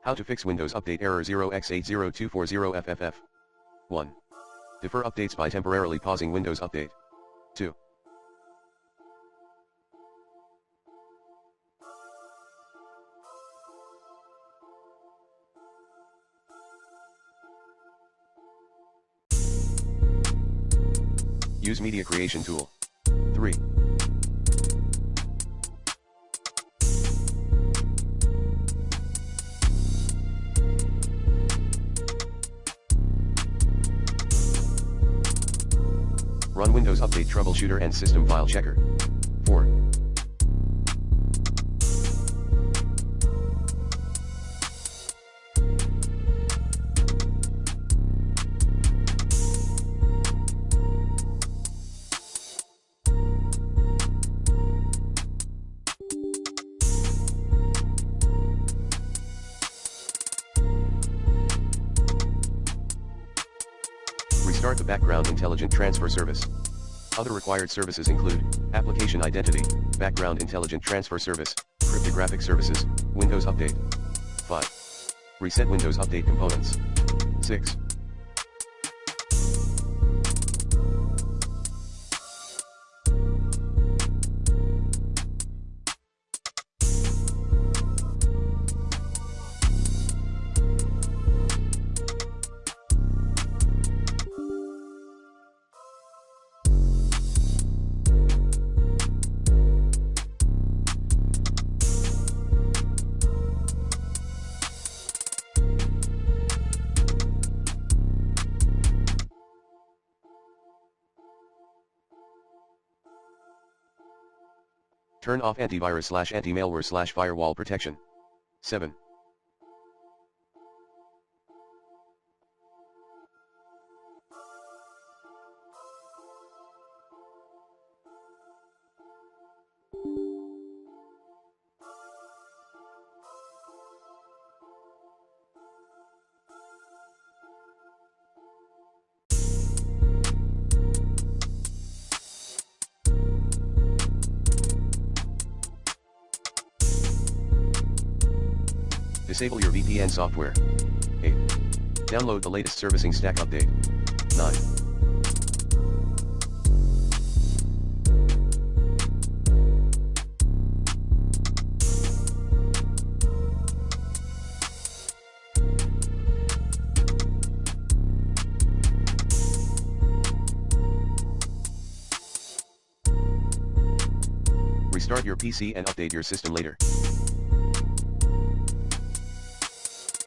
How to fix Windows Update error 0x80240fff. 1. Defer updates by temporarily pausing Windows Update. 2. Use Media Creation Tool. 3. Run Windows Update Troubleshooter and System File Checker. 4. Restart the background intelligent transfer service. Other required services include Application Identity, Background Intelligent Transfer Service, Cryptographic Services, Windows Update. 5. Reset Windows Update components. 6. Turn off antivirus/anti-malware/firewall protection. 7. Disable your VPN software. 8. Download the latest servicing stack update. 9. Restart your PC and update your system later.